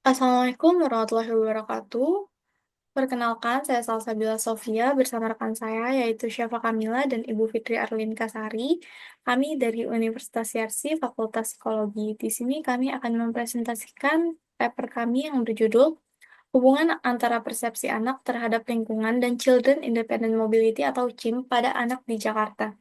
Assalamualaikum warahmatullahi wabarakatuh. Perkenalkan, saya Salsabila Sofia bersama rekan saya yaitu Syafa Kamila dan Ibu Fitri Arlin Kasari. Kami dari Universitas Yarsi Fakultas Psikologi. Di sini kami akan mempresentasikan paper kami yang berjudul Hubungan antara persepsi anak terhadap lingkungan dan Children Independent Mobility atau CIM pada anak di Jakarta.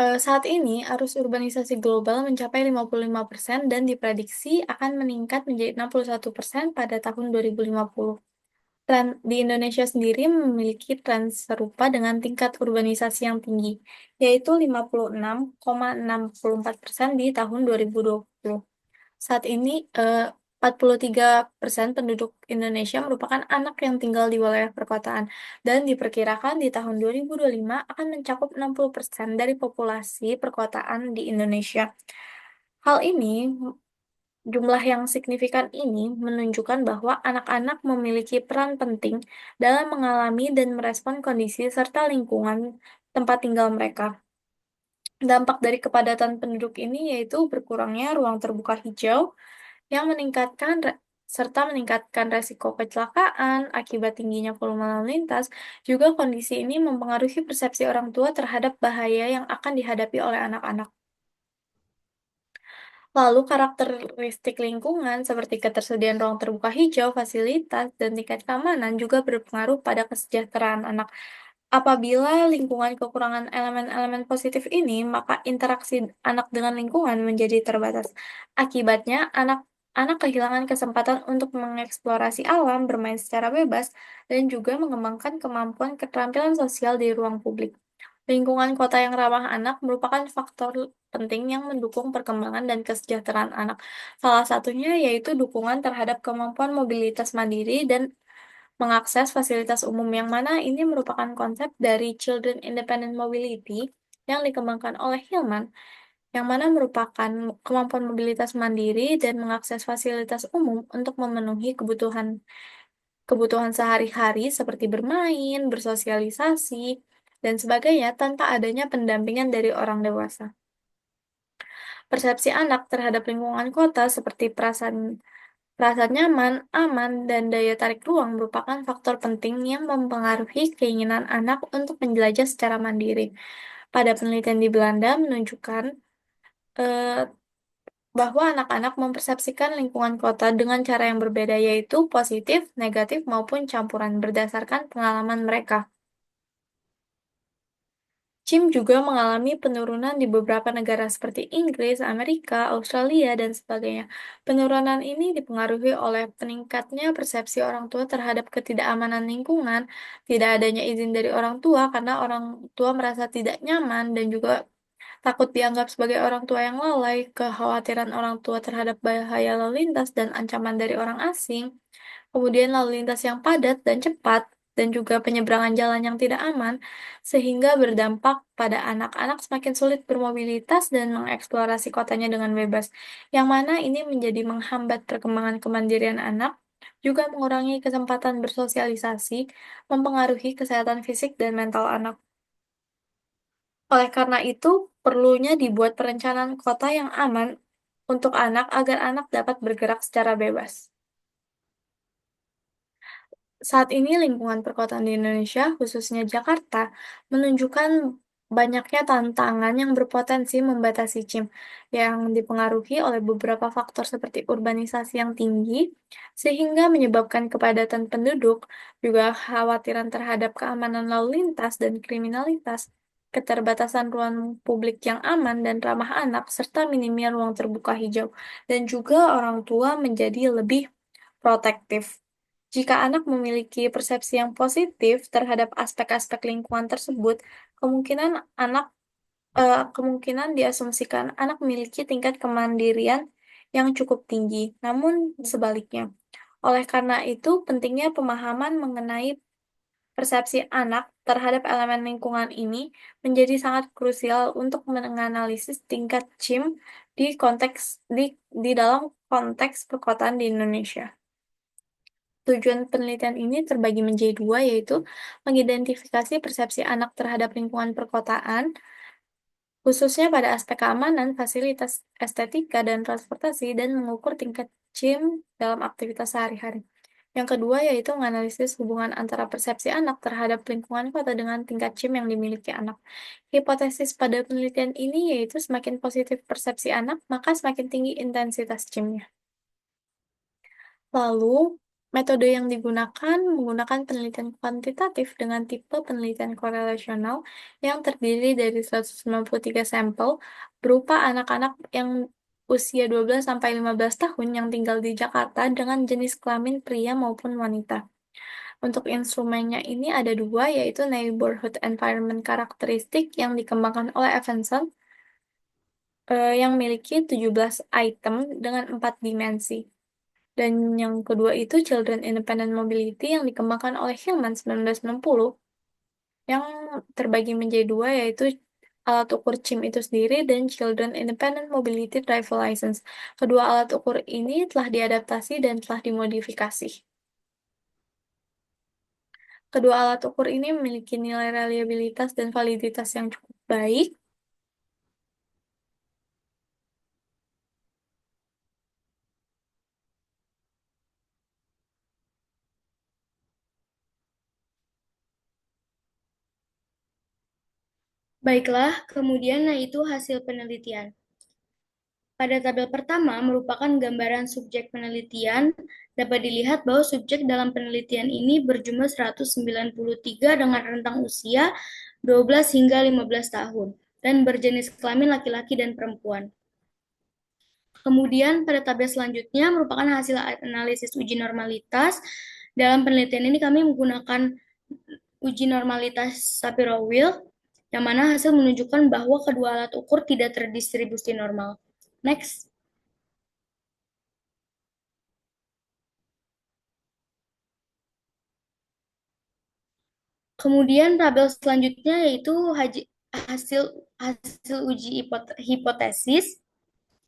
Saat ini, arus urbanisasi global mencapai 55% dan diprediksi akan meningkat menjadi 61% pada tahun 2050. Tren di Indonesia sendiri memiliki tren serupa dengan tingkat urbanisasi yang tinggi, yaitu 56,64% di tahun 2020. Saat ini, 43% penduduk Indonesia merupakan anak yang tinggal di wilayah perkotaan, dan diperkirakan di tahun 2025 akan mencakup 60% dari populasi perkotaan di Indonesia. Hal ini, jumlah yang signifikan ini menunjukkan bahwa anak-anak memiliki peran penting dalam mengalami dan merespon kondisi serta lingkungan tempat tinggal mereka. Dampak dari kepadatan penduduk ini yaitu berkurangnya ruang terbuka hijau, yang serta meningkatkan resiko kecelakaan akibat tingginya volume lalu lintas. Juga kondisi ini mempengaruhi persepsi orang tua terhadap bahaya yang akan dihadapi oleh anak-anak. Lalu karakteristik lingkungan seperti ketersediaan ruang terbuka hijau, fasilitas, dan tingkat keamanan juga berpengaruh pada kesejahteraan anak. Apabila lingkungan kekurangan elemen-elemen positif ini, maka interaksi anak dengan lingkungan menjadi terbatas. Akibatnya, anak kehilangan kesempatan untuk mengeksplorasi alam, bermain secara bebas, dan juga mengembangkan kemampuan keterampilan sosial di ruang publik. Lingkungan kota yang ramah anak merupakan faktor penting yang mendukung perkembangan dan kesejahteraan anak. Salah satunya yaitu dukungan terhadap kemampuan mobilitas mandiri dan mengakses fasilitas umum, yang mana ini merupakan konsep dari Children Independent Mobility yang dikembangkan oleh Hillman, yang mana merupakan kemampuan mobilitas mandiri dan mengakses fasilitas umum untuk memenuhi kebutuhan kebutuhan sehari-hari seperti bermain, bersosialisasi, dan sebagainya tanpa adanya pendampingan dari orang dewasa. Persepsi anak terhadap lingkungan kota seperti perasaan nyaman, aman, dan daya tarik ruang merupakan faktor penting yang mempengaruhi keinginan anak untuk menjelajah secara mandiri. Pada penelitian di Belanda menunjukkan eh, bahwa anak-anak mempersepsikan lingkungan kota dengan cara yang berbeda, yaitu positif, negatif, maupun campuran berdasarkan pengalaman mereka. CIM juga mengalami penurunan di beberapa negara seperti Inggris, Amerika, Australia, dan sebagainya. Penurunan ini dipengaruhi oleh peningkatnya persepsi orang tua terhadap ketidakamanan lingkungan, tidak adanya izin dari orang tua karena orang tua merasa tidak nyaman dan juga takut dianggap sebagai orang tua yang lalai, kekhawatiran orang tua terhadap bahaya lalu lintas dan ancaman dari orang asing, kemudian lalu lintas yang padat dan cepat, dan juga penyeberangan jalan yang tidak aman, sehingga berdampak pada anak-anak semakin sulit bermobilitas dan mengeksplorasi kotanya dengan bebas, yang mana ini menjadi menghambat perkembangan kemandirian anak, juga mengurangi kesempatan bersosialisasi, mempengaruhi kesehatan fisik dan mental anak. Oleh karena itu, perlunya dibuat perencanaan kota yang aman untuk anak agar anak dapat bergerak secara bebas. Saat ini lingkungan perkotaan di Indonesia, khususnya Jakarta, menunjukkan banyaknya tantangan yang berpotensi membatasi CIM, yang dipengaruhi oleh beberapa faktor seperti urbanisasi yang tinggi, sehingga menyebabkan kepadatan penduduk, juga kekhawatiran terhadap keamanan lalu lintas dan kriminalitas, keterbatasan ruang publik yang aman dan ramah anak, serta minimnya ruang terbuka hijau, dan juga orang tua menjadi lebih protektif. Jika anak memiliki persepsi yang positif terhadap aspek-aspek lingkungan tersebut, kemungkinan kemungkinan diasumsikan anak memiliki tingkat kemandirian yang cukup tinggi. Namun sebaliknya, oleh karena itu pentingnya pemahaman mengenai persepsi anak terhadap elemen lingkungan ini menjadi sangat krusial untuk menganalisis tingkat CIM di dalam konteks perkotaan di Indonesia. Tujuan penelitian ini terbagi menjadi dua, yaitu mengidentifikasi persepsi anak terhadap lingkungan perkotaan khususnya pada aspek keamanan, fasilitas, estetika, dan transportasi, dan mengukur tingkat CIM dalam aktivitas sehari-hari. Yang kedua yaitu menganalisis hubungan antara persepsi anak terhadap lingkungan kota dengan tingkat CIM yang dimiliki anak. Hipotesis pada penelitian ini yaitu semakin positif persepsi anak, maka semakin tinggi intensitas CIM-nya. Lalu, metode yang digunakan menggunakan penelitian kuantitatif dengan tipe penelitian korelasional yang terdiri dari 193 sampel berupa anak-anak yang usia 12-15 tahun yang tinggal di Jakarta dengan jenis kelamin pria maupun wanita. Untuk instrumennya ini ada dua, yaitu Neighborhood Environment Characteristic yang dikembangkan oleh Evanson, yang memiliki 17 item dengan 4 dimensi. Dan yang kedua itu Children Independent Mobility yang dikembangkan oleh Hillman 1960 yang terbagi menjadi dua yaitu alat ukur CIM itu sendiri dan Children Independent Mobility Driver License. Kedua alat ukur ini telah diadaptasi dan telah dimodifikasi. Kedua alat ukur ini memiliki nilai reliabilitas dan validitas yang cukup baik. Baiklah, kemudian itu hasil penelitian. Pada tabel pertama merupakan gambaran subjek penelitian. Dapat dilihat bahwa subjek dalam penelitian ini berjumlah 193 dengan rentang usia 12 hingga 15 tahun dan berjenis kelamin laki-laki dan perempuan. Kemudian pada tabel selanjutnya merupakan hasil analisis uji normalitas. Dalam penelitian ini kami menggunakan uji normalitas Shapiro-Wilk, yang mana hasil menunjukkan bahwa kedua alat ukur tidak terdistribusi normal. Next. Kemudian tabel selanjutnya yaitu hasil hasil uji hipotesis,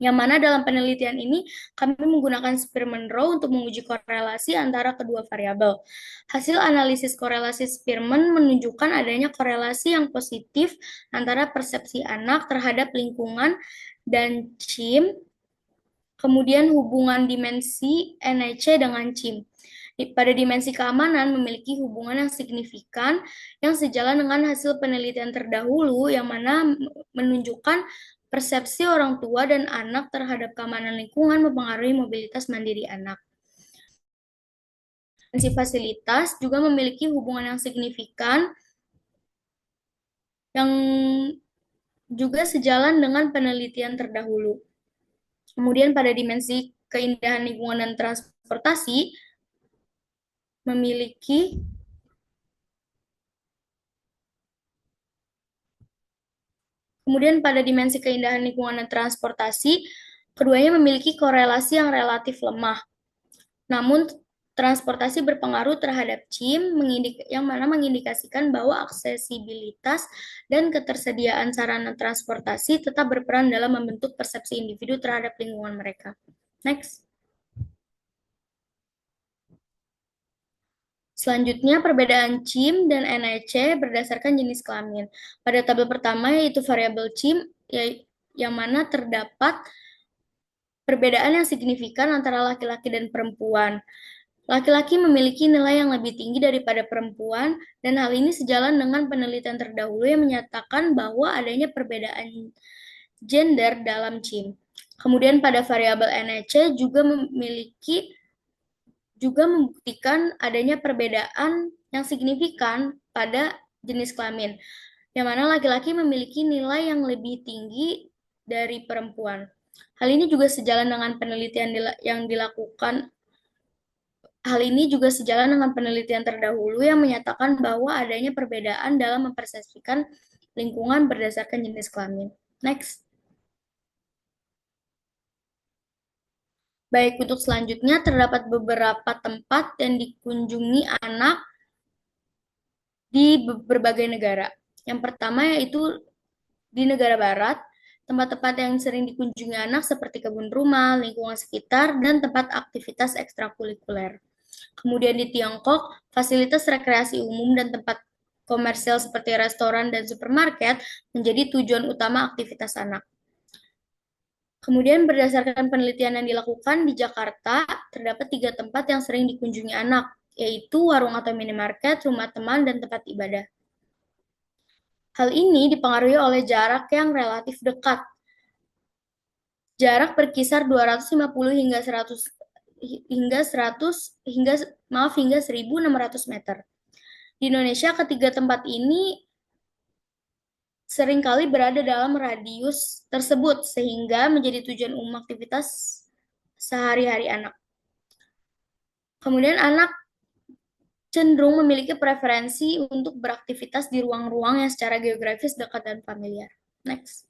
yang mana dalam penelitian ini kami menggunakan Spearman Rho untuk menguji korelasi antara kedua variabel. Hasil analisis korelasi Spearman menunjukkan adanya korelasi yang positif antara persepsi anak terhadap lingkungan dan CIM, kemudian hubungan dimensi NEC dengan CIM. Pada dimensi keamanan memiliki hubungan yang signifikan yang sejalan dengan hasil penelitian terdahulu yang mana menunjukkan persepsi orang tua dan anak terhadap keamanan lingkungan mempengaruhi mobilitas mandiri anak. Dimensi fasilitas juga memiliki hubungan yang signifikan yang juga sejalan dengan penelitian terdahulu. Kemudian pada dimensi keindahan lingkungan dan transportasi memiliki Kemudian pada dimensi keindahan lingkungan dan transportasi, keduanya memiliki korelasi yang relatif lemah. Namun, transportasi berpengaruh terhadap CIM, yang mana mengindikasikan bahwa aksesibilitas dan ketersediaan sarana transportasi tetap berperan dalam membentuk persepsi individu terhadap lingkungan mereka. Next. Selanjutnya, perbedaan CIM dan NEC berdasarkan jenis kelamin. Pada tabel pertama yaitu variabel CIM, yang mana terdapat perbedaan yang signifikan antara laki-laki dan perempuan. Laki-laki memiliki nilai yang lebih tinggi daripada perempuan, dan hal ini sejalan dengan penelitian terdahulu yang menyatakan bahwa adanya perbedaan gender dalam CIM. Kemudian pada variabel NEC juga membuktikan adanya perbedaan yang signifikan pada jenis kelamin, yang mana laki-laki memiliki nilai yang lebih tinggi dari perempuan. Hal ini juga sejalan dengan penelitian yang dilakukan Hal ini juga sejalan dengan penelitian terdahulu yang menyatakan bahwa adanya perbedaan dalam mempersepsikan lingkungan berdasarkan jenis kelamin. Next. Baik, untuk selanjutnya terdapat beberapa tempat yang dikunjungi anak di berbagai negara. Yang pertama yaitu di negara barat, tempat-tempat yang sering dikunjungi anak seperti kebun rumah, lingkungan sekitar, dan tempat aktivitas ekstrakurikuler. Kemudian di Tiongkok, fasilitas rekreasi umum dan tempat komersial seperti restoran dan supermarket menjadi tujuan utama aktivitas anak. Kemudian berdasarkan penelitian yang dilakukan di Jakarta, terdapat 3 tempat yang sering dikunjungi anak, yaitu warung atau minimarket, rumah teman, dan tempat ibadah. Hal ini dipengaruhi oleh jarak yang relatif dekat. Jarak berkisar 250 hingga 100 hingga 100 hingga 1.600 meter. Di Indonesia, ketiga tempat ini seringkali berada dalam radius tersebut sehingga menjadi tujuan umum aktivitas sehari-hari anak. Kemudian anak cenderung memiliki preferensi untuk beraktivitas di ruang-ruang yang secara geografis dekat dan familiar. Next.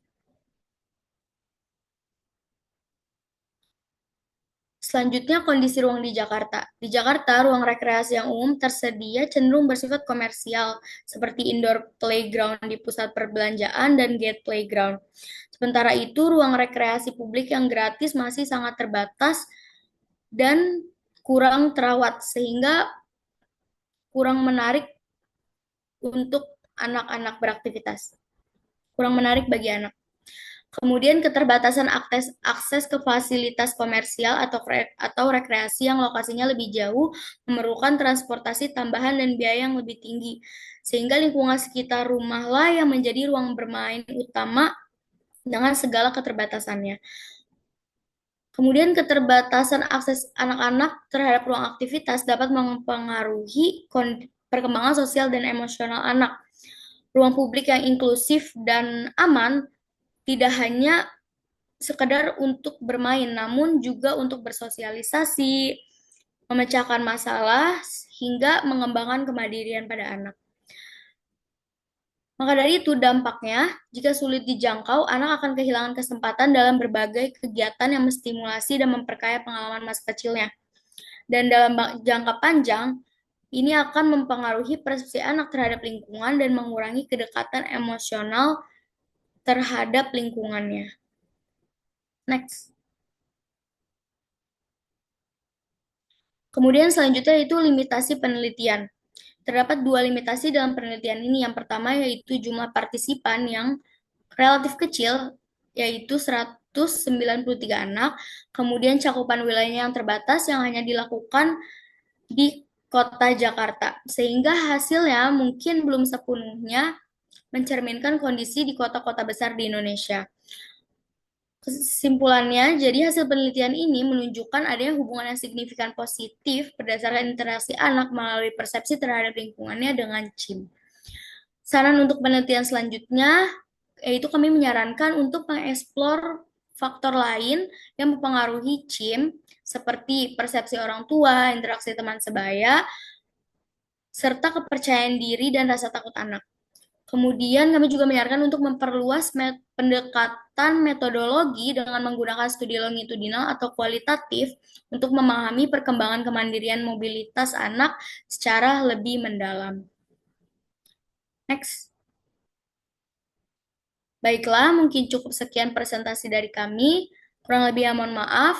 Selanjutnya, kondisi ruang di Jakarta. Di Jakarta, ruang rekreasi yang umum tersedia cenderung bersifat komersial, seperti indoor playground di pusat perbelanjaan dan gate playground. Sementara itu, ruang rekreasi publik yang gratis masih sangat terbatas dan kurang terawat, sehingga kurang menarik untuk anak-anak beraktivitas. Kurang menarik bagi anak. Kemudian keterbatasan akses ke fasilitas komersial atau rekreasi yang lokasinya lebih jauh memerlukan transportasi tambahan dan biaya yang lebih tinggi. Sehingga lingkungan sekitar rumahlah yang menjadi ruang bermain utama dengan segala keterbatasannya. Kemudian keterbatasan akses anak-anak terhadap ruang aktivitas dapat mempengaruhi perkembangan sosial dan emosional anak. Ruang publik yang inklusif dan aman tidak hanya sekedar untuk bermain, namun juga untuk bersosialisasi, memecahkan masalah, hingga mengembangkan kemandirian pada anak. Maka dari itu dampaknya, jika sulit dijangkau, anak akan kehilangan kesempatan dalam berbagai kegiatan yang menstimulasi dan memperkaya pengalaman masa kecilnya. Dan dalam jangka panjang, ini akan mempengaruhi persepsi anak terhadap lingkungan dan mengurangi kedekatan emosional terhadap lingkungannya. Next. Kemudian selanjutnya itu limitasi penelitian. Terdapat 2 limitasi dalam penelitian ini. Yang pertama yaitu jumlah partisipan yang relatif kecil, yaitu 193 anak. Kemudian cakupan wilayahnya yang terbatas yang hanya dilakukan di kota Jakarta. Sehingga hasilnya mungkin belum sepenuhnya mencerminkan kondisi di kota-kota besar di Indonesia. Kesimpulannya, jadi hasil penelitian ini menunjukkan adanya hubungan yang signifikan positif berdasarkan interaksi anak melalui persepsi terhadap lingkungannya dengan CIM. Saran untuk penelitian selanjutnya, yaitu kami menyarankan untuk mengeksplor faktor lain yang mempengaruhi CIM, seperti persepsi orang tua, interaksi teman sebaya, serta kepercayaan diri dan rasa takut anak. Kemudian kami juga menyarankan untuk memperluas pendekatan metodologi dengan menggunakan studi longitudinal atau kualitatif untuk memahami perkembangan kemandirian mobilitas anak secara lebih mendalam. Next. Baiklah, mungkin cukup sekian presentasi dari kami. Kurang lebih mohon maaf.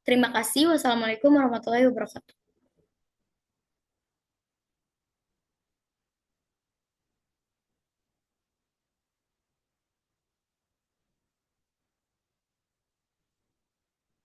Terima kasih. Wassalamualaikum warahmatullahi wabarakatuh.